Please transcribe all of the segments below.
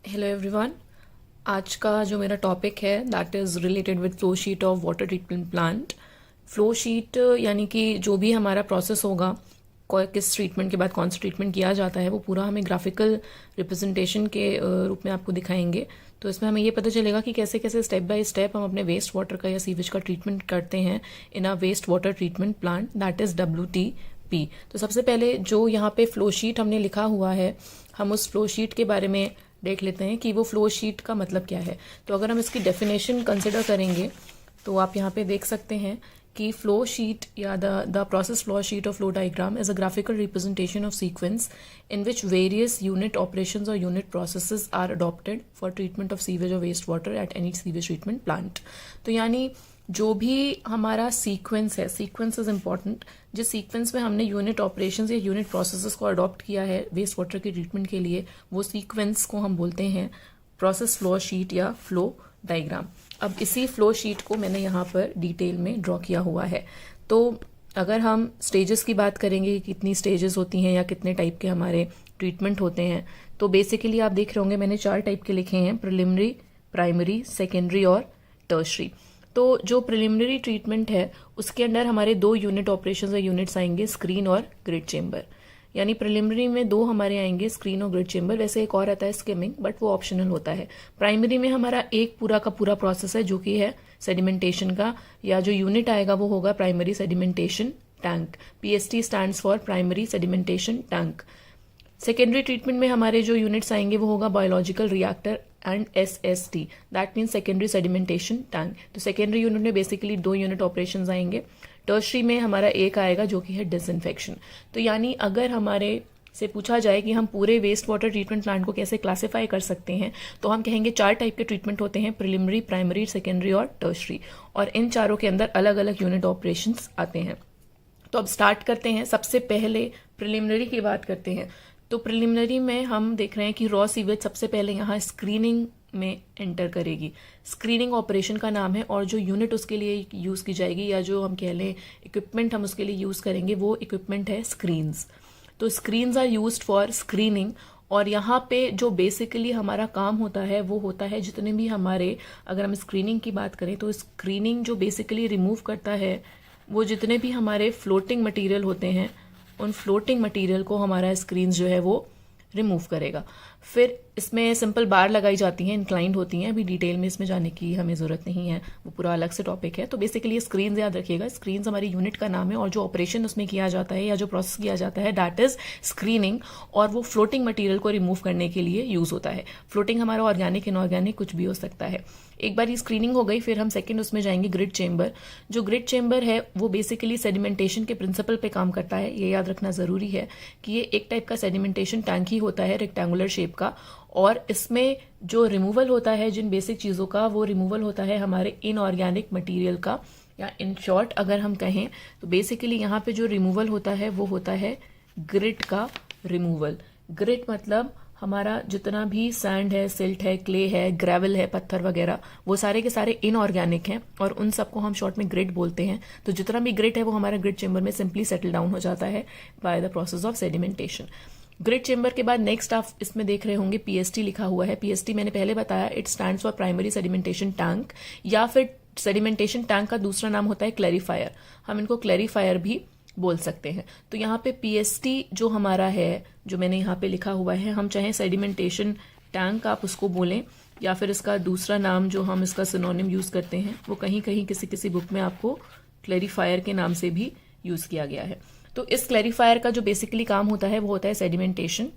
Hello everyone. आज का जो मेरा टॉपिक है that is related with flow sheet of water treatment plant. Flow sheet यानी कि जो भी हमारा प्रोसेस होगा, किस ट्रीटमेंट के बाद कौन सा ट्रीटमेंट किया जाता है, वो पूरा हमें ग्राफिकल रिप्रेजेंटेशन के रूप में आपको दिखाएंगे। तो इसमें हमें ये पता चलेगा कि कैसे कैसे स्टेप बाय स्टेप हम अपने वेस्ट वाटर का या सीवेज का ट्रीटमेंट करते हैं in a waste water treatment plant that is WTP। तो सबसे पहले जो यहाँ पे फ्लो शीट हमने लिखा हुआ है, हम उस फ्लो शीट के बारे में देख लेते हैं कि वो फ्लो शीट का मतलब क्या है। तो अगर हम इसकी डेफिनेशन कंसिडर करेंगे तो आप यहाँ पे देख सकते हैं कि फ्लो शीट या the process flow sheet of flow diagram is a graphical representation of sequence in which various unit operations और unit processes are adopted for treatment of sewage और waste water at any sewage treatment plant. तो यानी जो भी हमारा sequence है, sequence is important, जिस sequence में हमने यूनिट ऑपरेशंस या यूनिट प्रोसेसेस को अडॉप्ट किया है वेस्ट वाटर के ट्रीटमेंट के लिए, वो सीक्वेंस को हम बोलते हैं प्रोसेस फ्लो शीट या फ्लो डायग्राम। अब इसी फ्लो शीट को मैंने यहाँ पर डिटेल में ड्रॉ किया हुआ है। तो अगर हम स्टेजेस की बात करेंगे, कितनी स्टेजेस होती हैं या कितने टाइप के हमारे ट्रीटमेंट होते हैं, तो बेसिकली आप देख रहे होंगे मैंने 4 टाइप के लिखे हैं: प्रिलिमिनरी, प्राइमरी, सेकेंडरी और टर्शरी। तो जो प्रिलिमिनरी ट्रीटमेंट है उसके अंदर हमारे 2 यूनिट ऑपरेशंस या यूनिट्स आएंगे, स्क्रीन और ग्रिड चेंबर। यानी प्रिलिमिनरी में 2 हमारे आएंगे, स्क्रीन और ग्रिड चेंबर। वैसे एक और आता है स्किमिंग, बट वो ऑप्शनल होता है। प्राइमरी में हमारा एक पूरा का पूरा प्रोसेस है जो कि है सेडिमेंटेशन का, या जो यूनिट आएगा वो होगा primary sedimentation tank. PST stands for primary sedimentation tank. Secondary treatment में हमारे जो यूनिट्स आएंगे वो होगा biological reactor and SST, that means secondary sedimentation tank. तो सेकेंडरी यूनिट में बेसिकली 2 यूनिट ऑपरेशंस आएंगे। टर्शरी में हमारा एक आएगा जो कि है डिसइंफेक्शन। तो यानी अगर हमारे से पूछा जाए कि हम पूरे वेस्ट वाटर ट्रीटमेंट प्लांट को कैसे क्लासिफाई कर सकते हैं, तो हम कहेंगे 4 टाइप के ट्रीटमेंट होते हैं: प्रिलिमिनरी, प्राइमरी, सेकेंडरी और टर्शरी। और इन चारों के अंदर अलग अलग यूनिट ऑपरेशंस आते हैं। तो अब स्टार्ट करते हैं। सबसे पहले प्रिलिमिनरी की बात करते हैं। तो प्रिलिमिनरी में हम देख रहे हैं कि रॉ सीवेज सबसे पहले यहाँ स्क्रीनिंग में एंटर करेगी। स्क्रीनिंग ऑपरेशन का नाम है, और जो यूनिट उसके लिए यूज़ की जाएगी या जो हम कह लें इक्विपमेंट हम उसके लिए यूज़ करेंगे, वो इक्विपमेंट है स्क्रीन्स। तो screens are used for screening. और यहाँ पे जो बेसिकली हमारा काम होता है वो होता है जितने भी हमारे, अगर हम स्क्रीनिंग की बात करें तो स्क्रीनिंग जो बेसिकली रिमूव करता है वो जितने भी हमारे फ्लोटिंग मटेरियल होते हैं, उन फ्लोटिंग मटेरियल को हमारा स्क्रीन जो है वो रिमूव करेगा। फिर इसमें सिंपल बार लगाई जाती हैं, इंक्लाइंड होती हैं। अभी डिटेल में इसमें जाने की हमें ज़रूरत नहीं है, वो पूरा अलग से टॉपिक है। तो बेसिकली स्क्रीन याद रखिएगा, स्क्रीन हमारी यूनिट का नाम है, और जो ऑपरेशन उसमें किया जाता है या जो प्रोसेस किया जाता है दैट इज स्क्रीनिंग। और वो फ्लोटिंग मटेरियल को रिमूव करने के लिए यूज़ होता है। फ्लोटिंग हमारा ऑर्गेनिक, इनऑर्गेनिक कुछ भी हो सकता है। एक बार ये स्क्रीनिंग हो गई, फिर हम सेकंड उसमें जाएंगे ग्रिड चेंबर। जो ग्रिड चेंबर है वो बेसिकली सेडिमेंटेशन के प्रिंसिपल पे काम करता है। ये याद रखना ज़रूरी है कि ये एक टाइप का सेडिमेंटेशन टैंक ही होता है, रेक्टेंगुलर शेप का। और इसमें जो रिमूवल होता है जिन बेसिक चीज़ों का, वो रिमूवल होता है हमारे इनऑर्गेनिक मटेरियल का, या इन शॉर्ट अगर हम कहें तो बेसिकली यहाँ पे जो रिमूवल होता है वो होता है ग्रिड का रिमूवल। ग्रिड मतलब हमारा जितना भी सैंड है, सिल्ट है, क्ले है, ग्रेवल है, पत्थर वगैरह, वो सारे के सारे इनऑर्गेनिक हैं और उन सबको हम शॉर्ट में ग्रिड बोलते हैं। तो जितना भी ग्रिड है वो हमारा ग्रिड चेंबर में सिंपली सेटल डाउन हो जाता है by the process of sedimentation. Grid chamber के बाद नेक्स्ट आप इसमें देख रहे होंगे PST लिखा हुआ है। PST मैंने पहले बताया, it stands for primary sedimentation tank, या फिर सेडिमेंटेशन टैंक का दूसरा नाम होता है क्लैरिफायर। हम इनको क्लैरिफायर भी बोल सकते हैं। तो यहाँ पे PST जो हमारा है, जो मैंने यहाँ पे लिखा हुआ है, हम चाहे सेडिमेंटेशन टैंक आप उसको बोलें, या फिर इसका दूसरा नाम जो हम इसका सिनोनिम यूज़ करते हैं वो कहीं कहीं किसी किसी बुक में आपको क्लैरिफायर के नाम से भी यूज़ किया गया है। तो इस क्लैरिफायर का जो बेसिकली काम होता है वो होता है सेडिमेंटेशन,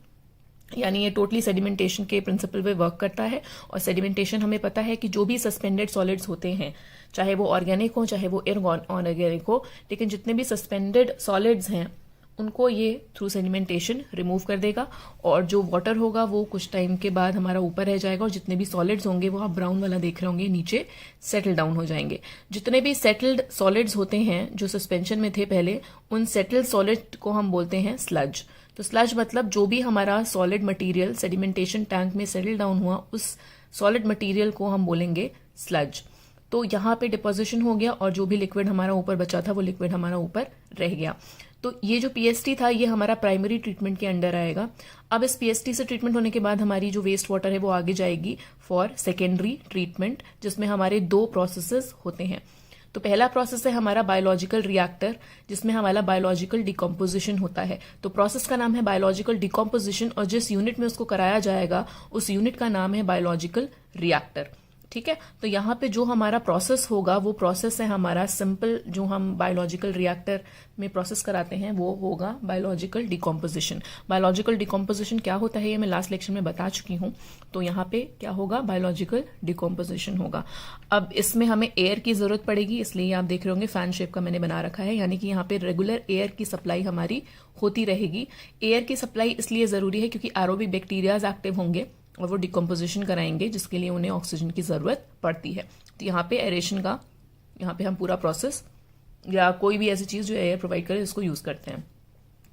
यानी ये टोटली सेडिमेंटेशन के प्रिंसिपल पे वर्क करता है। और सेडिमेंटेशन हमें पता है कि जो भी सस्पेंडेड सॉलिड्स होते हैं, चाहे वो ऑर्गेनिक हो चाहे वो इनऑर्गेनिक हो, लेकिन जितने भी सस्पेंडेड सॉलिड्स हैं उनको ये थ्रू सेडिमेंटेशन रिमूव कर देगा। और जो वाटर होगा वो कुछ टाइम के बाद हमारा ऊपर रह जाएगा, और जितने भी सॉलिड्स होंगे वो आप ब्राउन वाला देख रहे होंगे नीचे सेटल डाउन हो जाएंगे। जितने भी सेटल्ड सॉलिड्स होते हैं जो सस्पेंशन में थे पहले, उन सेटल्ड सॉलिड को हम बोलते हैं स्लज। तो स्लज मतलब जो भी हमारा सॉलिड मटेरियल सेडिमेंटेशन टैंक में सेटल डाउन हुआ, उस सॉलिड मटेरियल को हम बोलेंगे स्लज। तो यहाँ पे डिपोजिशन हो गया और जो भी लिक्विड हमारा ऊपर बचा था वो लिक्विड हमारा ऊपर रह गया। तो ये जो पीएसटी था ये हमारा प्राइमरी ट्रीटमेंट के अंडर आएगा। अब इस पीएसटी से ट्रीटमेंट होने के बाद हमारी जो वेस्ट वाटर है वो आगे जाएगी फॉर सेकेंडरी ट्रीटमेंट, जिसमें हमारे 2 प्रोसेसेस होते हैं। तो पहला प्रोसेस है हमारा बायोलॉजिकल रिएक्टर, जिसमें हमारा बायोलॉजिकल डिकम्पोजिशन होता है। तो प्रोसेस का नाम है बायोलॉजिकल डिकम्पोजिशन, और जिस यूनिट में उसको कराया जाएगा उस यूनिट का नाम है बायोलॉजिकल रिएक्टर। ठीक है, तो यहाँ पे जो हमारा प्रोसेस होगा वो प्रोसेस है हमारा सिंपल, जो हम बायोलॉजिकल रिएक्टर में प्रोसेस कराते हैं वो होगा बायोलॉजिकल डिकम्पोजिशन। बायोलॉजिकल डिकम्पोजिशन क्या होता है ये मैं लास्ट लेक्चर में बता चुकी हूँ। तो यहाँ पे क्या होगा, बायोलॉजिकल डिकम्पोजिशन होगा। अब इसमें हमें एयर की जरूरत पड़ेगी, इसलिए आप देख रहे होंगे फैन शेप का मैंने बना रखा है, यानी कि यहाँ पे रेगुलर एयर की सप्लाई हमारी होती रहेगी। एयर की सप्लाई इसलिए जरूरी है क्योंकि एरोबिक बैक्टीरियाज एक्टिव होंगे और वो डिकम्पोजिशन कराएंगे, जिसके लिए उन्हें ऑक्सीजन की जरूरत पड़ती है। तो यहाँ पे एरेशन का, यहाँ पे हम पूरा प्रोसेस या कोई भी ऐसी चीज जो एयर प्रोवाइड करे इसको यूज करते हैं।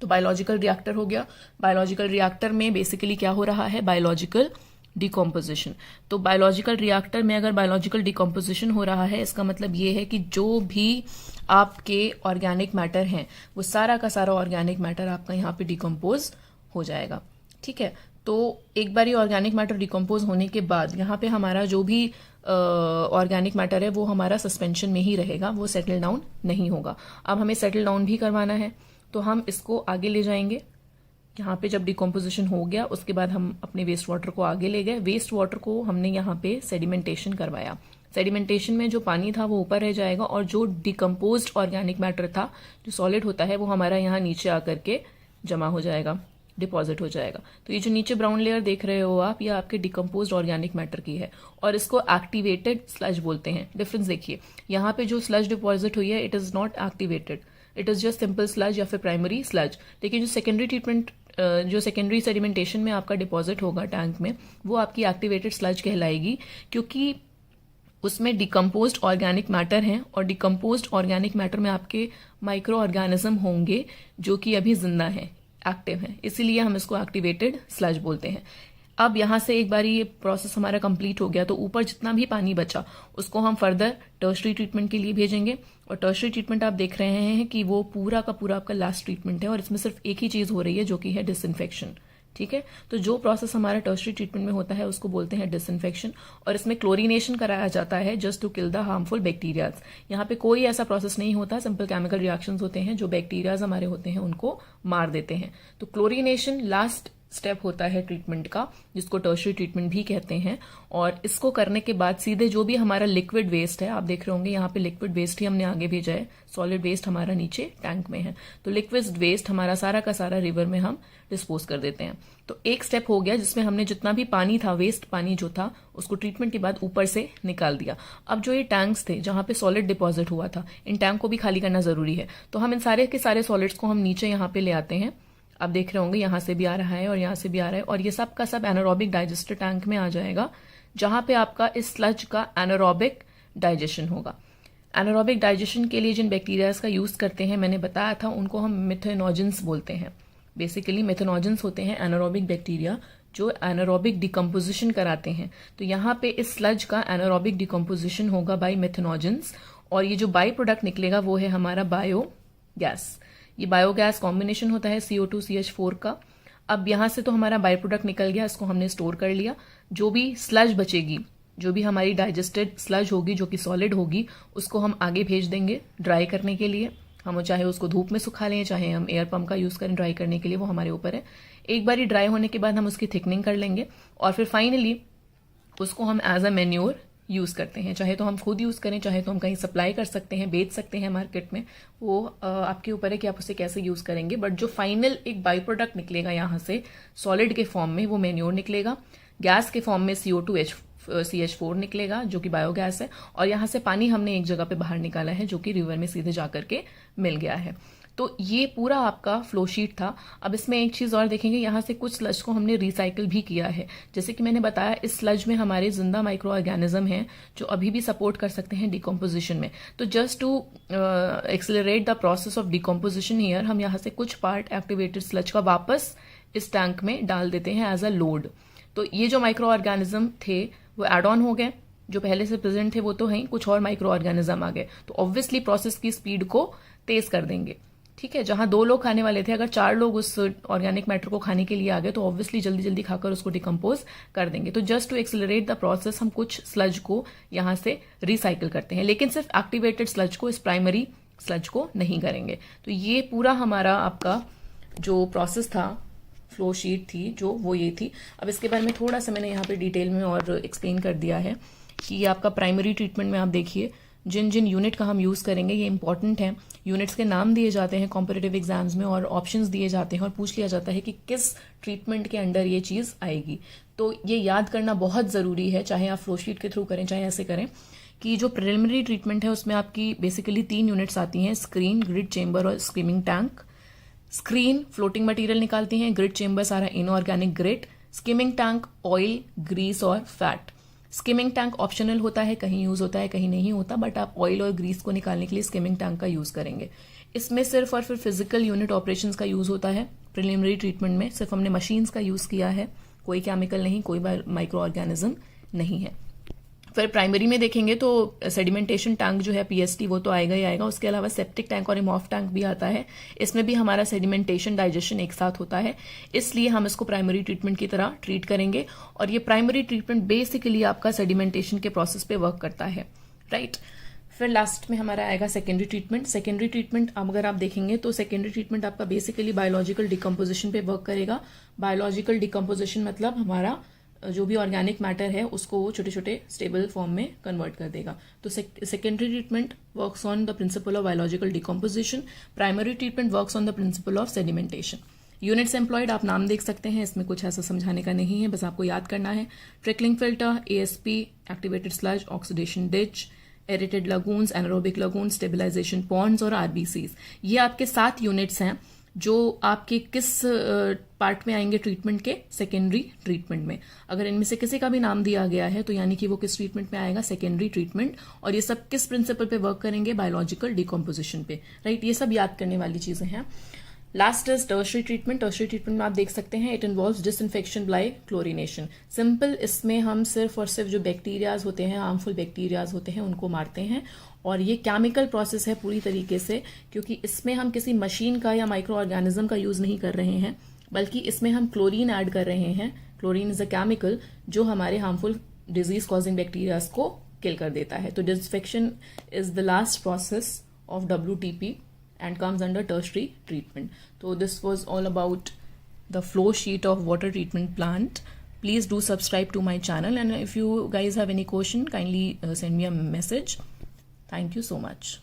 तो बायोलॉजिकल रिएक्टर हो गया। बायोलॉजिकल रिएक्टर में बेसिकली क्या हो रहा है, बायोलॉजिकल डिकम्पोजिशन। तो बायोलॉजिकल रिएक्टर में अगर बायोलॉजिकल डिकम्पोजिशन हो रहा है, इसका मतलब ये है कि जो भी आपके ऑर्गेनिक मैटर हैं वो सारा का सारा ऑर्गेनिक मैटर आपका यहाँ पे डिकम्पोज हो जाएगा। ठीक है, तो एक बार ये ऑर्गेनिक मैटर डिकम्पोज होने के बाद यहाँ पे हमारा जो भी ऑर्गेनिक मैटर है वो हमारा सस्पेंशन में ही रहेगा, वो सेटल डाउन नहीं होगा। अब हमें सेटल डाउन भी करवाना है, तो हम इसको आगे ले जाएंगे। यहाँ पे जब डिकम्पोजिशन हो गया उसके बाद हम अपने वेस्ट वाटर को आगे ले गए। वेस्ट वाटर को हमने यहाँ पे सेडिमेंटेशन करवाया। सेडिमेंटेशन में जो पानी था वो ऊपर रह जाएगा और जो डिकम्पोज्ड ऑर्गेनिक मैटर था, जो सॉलिड होता है, वो हमारा यहाँ नीचे आकर के जमा हो जाएगा, डिपॉजिट हो जाएगा। तो ये जो नीचे ब्राउन लेयर देख रहे हो आप, ये आपके डिकम्पोज्ड ऑर्गेनिक मैटर की है और इसको एक्टिवेटेड स्लज बोलते हैं। डिफरेंस देखिए, यहाँ पे जो स्लज डिपॉजिट हुई है it is not activated, it is just simple sludge या फिर प्राइमरी स्लज। लेकिन जो सेकेंडरी ट्रीटमेंट, जो सेकेंडरी सेडिमेंटेशन में आपका डिपॉजिट होगा टैंक में, वो आपकी एक्टिवेटेड स्लज कहलाएगी, क्योंकि उसमें डिकम्पोज्ड ऑर्गेनिक मैटर हैं और डिकम्पोज्ड ऑर्गेनिक मैटर में आपके माइक्रो ऑर्गेनिज्म होंगे जो कि अभी जिंदा हैं, एक्टिव है, इसीलिए हम इसको एक्टिवेटेड स्लज बोलते हैं। अब यहाँ से एक बार ये प्रोसेस हमारा कंप्लीट हो गया तो ऊपर जितना भी पानी बचा उसको हम फर्दर टर्शरी ट्रीटमेंट के लिए भेजेंगे। और टर्शरी ट्रीटमेंट आप देख रहे हैं कि वो पूरा का पूरा आपका लास्ट ट्रीटमेंट है और इसमें सिर्फ एक ही चीज हो रही है जो कि है डिसइंफेक्शन। ठीक है, तो जो प्रोसेस हमारा टर्शरी ट्रीटमेंट में होता है उसको बोलते हैं डिसइंफेक्शन, और इसमें क्लोरीनेशन कराया जाता है just to kill the harmful bacterias. यहाँ पे कोई ऐसा प्रोसेस नहीं होता, सिंपल केमिकल रिएक्शंस होते हैं जो बैक्टीरियाज हमारे होते हैं उनको मार देते हैं। तो क्लोरीनेशन लास्ट स्टेप होता है ट्रीटमेंट का, जिसको टर्शरी ट्रीटमेंट भी कहते हैं। और इसको करने के बाद सीधे जो भी हमारा लिक्विड वेस्ट है, आप देख रहे होंगे यहाँ पे लिक्विड वेस्ट ही हमने आगे भेजा है, सॉलिड वेस्ट हमारा नीचे टैंक में है। तो लिक्विड वेस्ट हमारा सारा का सारा रिवर में हम डिस्पोज कर देते हैं। तो एक स्टेप हो गया जिसमें हमने जितना भी पानी था, वेस्ट पानी जो था, उसको ट्रीटमेंट के बाद ऊपर से निकाल दिया। अब जो ये टैंक्स थे जहां पे सॉलिड डिपॉजिट हुआ था, इन टैंक को भी खाली करना जरूरी है। तो हम इन सारे के सारे सॉलिड्स को हम नीचे यहाँ पे ले आते हैं। आप देख रहे होंगे यहाँ से भी आ रहा है और यहाँ से भी आ रहा है, और ये सब का सब एनारोबिक डाइजेस्टर टैंक में आ जाएगा, जहां पे आपका इस स्लज का एनारोबिक डाइजेशन होगा। एनारोबिक डाइजेशन के लिए जिन बैक्टीरियाज का यूज करते हैं मैंने बताया था, उनको हम मिथेनोजेंस बोलते हैं। बेसिकली मिथेनोजेंस होते हैं एनारोबिक बैक्टीरिया जो एनारोबिक डिकम्पोजिशन कराते हैं। तो यहाँ पे इस स्लज का एनारोबिक डिकम्पोजिशन होगा बाय मिथेनोजेंस, और ये जो बाई प्रोडक्ट निकलेगा वो है हमारा बायोगैस। ये बायोगैस कॉम्बिनेशन होता है CO2 CH4 का। अब यहां से तो हमारा बाई प्रोडक्ट निकल गया, इसको हमने स्टोर कर लिया। जो भी स्लज बचेगी, जो भी हमारी डाइजेस्टेड स्लज होगी जो कि सॉलिड होगी, उसको हम आगे भेज देंगे ड्राई करने के लिए। हम चाहे उसको धूप में सुखा लें, चाहे हम एयर पंप का यूज करें ड्राई करने के लिए, वो हमारे ऊपर है। एक बार ड्राई होने के बाद हम उसकी थिकनिंग कर लेंगे और फिर फाइनली उसको हम एज अ मैन्योर यूज करते हैं। चाहे तो हम खुद यूज करें, चाहे तो हम कहीं सप्लाई कर सकते हैं, बेच सकते हैं मार्केट में, वो आपके ऊपर है कि आप उसे कैसे यूज करेंगे। बट जो फाइनल एक बाई प्रोडक्ट निकलेगा यहाँ से सॉलिड के फॉर्म में, वो मैन्योर निकलेगा। गैस के फॉर्म में CO2 CH4 निकलेगा जो कि बायोगैस है, और यहाँ से पानी हमने एक जगह पे बाहर निकाला है जो कि रिवर में सीधे जाकर के मिल गया है। तो ये पूरा आपका फ्लो शीट था। अब इसमें एक चीज और देखेंगे, यहाँ से कुछ स्लज को हमने रिसाइकिल भी किया है। जैसे कि मैंने बताया, इस स्लज में हमारे जिंदा माइक्रो ऑर्गेनिज्म हैं जो अभी भी सपोर्ट कर सकते हैं डिकम्पोजिशन में। तो just to accelerate the process of decomposition here, हम यहाँ से कुछ पार्ट एक्टिवेटेड स्लज का वापस इस टैंक में डाल देते हैं एज अ लोड। तो ये जो माइक्रो ऑर्गेनिज्म थे वो एड ऑन हो गए, जो पहले से प्रेजेंट थे वो तो हैं, कुछ और माइक्रो ऑर्गेनिज्म आ गए, तो ऑब्वियसली प्रोसेस की स्पीड को तेज कर देंगे। ठीक है, जहां 2 लोग खाने वाले थे, अगर 4 लोग उस ऑर्गेनिक मैटर को खाने के लिए आ गए तो ऑब्वियसली जल्दी जल्दी खाकर उसको डिकम्पोज कर देंगे। तो just to accelerate the process हम कुछ स्लज को यहां से रिसाइकिल करते हैं, लेकिन सिर्फ एक्टिवेटेड स्लज को, इस प्राइमरी स्लज को नहीं करेंगे। तो ये पूरा हमारा आपका जो प्रोसेस था, फ्लो शीट थी जो, वो ये थी। अब इसके बारे में थोड़ा सा मैंने यहाँ पे डिटेल में और एक्सप्लेन कर दिया है कि ये आपका प्राइमरी ट्रीटमेंट में आप देखिए जिन जिन यूनिट का हम यूज़ करेंगे ये इंपॉर्टेंट है। यूनिट्स के नाम दिए जाते हैं कॉम्पिटिटिव एग्जाम्स में, और ऑप्शंस दिए जाते हैं और पूछ लिया जाता है कि किस ट्रीटमेंट के अंडर ये चीज़ आएगी। तो ये याद करना बहुत ज़रूरी है, चाहे आप फ्लो शीट के थ्रू करें चाहे ऐसे करें, कि जो प्रिलिमिनरी ट्रीटमेंट है उसमें आपकी बेसिकली 3 यूनिट्स आती हैं, स्क्रीन, ग्रिड चेंबर और skimming tank. Screen floating material निकालती हैं, ग्रिड चेंबर सारा inorganic grit, skimming tank oil, grease और फैट। स्किमिंग टैंक ऑप्शनल होता है, कहीं यूज होता है कहीं नहीं होता, बट आप ऑयल और ग्रीस को निकालने के लिए स्किमिंग टैंक का यूज करेंगे। इसमें सिर्फ और फिर फिजिकल यूनिट ऑपरेशंस का यूज होता है। प्रिलिमिनरी ट्रीटमेंट में सिर्फ हमने मशीन्स का यूज किया है, कोई केमिकल नहीं, कोई माइक्रो ऑर्गेनिज्म नहीं है। फिर प्राइमरी में देखेंगे तो सेडिमेंटेशन टैंक जो है पीएसटी वो तो आएगा ही आएगा, उसके अलावा सेप्टिक टैंक और इमॉफ टैंक भी आता है। इसमें भी हमारा सेडिमेंटेशन डाइजेशन एक साथ होता है, इसलिए हम इसको प्राइमरी ट्रीटमेंट की तरह ट्रीट करेंगे। और ये प्राइमरी ट्रीटमेंट बेसिकली आपका सेडिमेंटेशन के प्रोसेस पे वर्क करता है, राइट। फिर लास्ट में हमारा आएगा सेकेंडरी ट्रीटमेंट। सेकेंडरी ट्रीटमेंट अगर आप देखेंगे तो सेकेंडरी ट्रीटमेंट आपका बेसिकली बायोलॉजिकल डिकम्पोजिशन पे वर्क करेगा। बायोलॉजिकल डिकम्पोजिशन मतलब हमारा जो भी ऑर्गेनिक मैटर है उसको वो छोटे छोटे स्टेबल फॉर्म में कन्वर्ट कर देगा। तो secondary treatment works on the principle of biological decomposition, primary treatment works on the principle of sedimentation. Units employed आप नाम देख सकते हैं, इसमें कुछ ऐसा समझाने का नहीं है, बस आपको याद करना है। Trickling filter, ASP, activated sludge, oxidation ditch, aerated lagoons, anaerobic lagoon, stabilisation ponds और आरबीसीज। ये आपके 7 यूनिट्स हैं जो आपके किस पार्ट में आएंगे ट्रीटमेंट के, सेकेंडरी ट्रीटमेंट में। अगर इनमें से किसी का भी नाम दिया गया है तो यानी कि वो किस ट्रीटमेंट में आएगा, सेकेंडरी ट्रीटमेंट। और ये सब किस प्रिंसिपल पे वर्क करेंगे, बायोलॉजिकल डिकम्पोजिशन पे, राइट। ये सब याद करने वाली चीजें हैं। Last is tertiary treatment. Tertiary treatment में आप देख सकते हैं it involves disinfection by chlorination. Simple, इसमें हम सिर्फ और सिर्फ जो बैक्टीरियाज होते हैं, हार्मफुल बैक्टीरियाज होते हैं, उनको मारते हैं। और ये केमिकल प्रोसेस है पूरी तरीके से, क्योंकि इसमें हम किसी मशीन का या माइक्रो ऑर्गेनिज्म का यूज नहीं कर रहे हैं, बल्कि इसमें हम क्लोरीन ऐड कर रहे हैं। क्लोरीन इज अ केमिकल जो हमारे हार्मफुल डिजीज कॉजिंग बैक्टीरियाज को किल कर देता है। तो disinfection is the last process of WTP and comes under tertiary treatment. So this was all about the flow sheet of water treatment plant. Please do subscribe to my channel, and if you guys have any question, kindly send me a message. Thank you so much.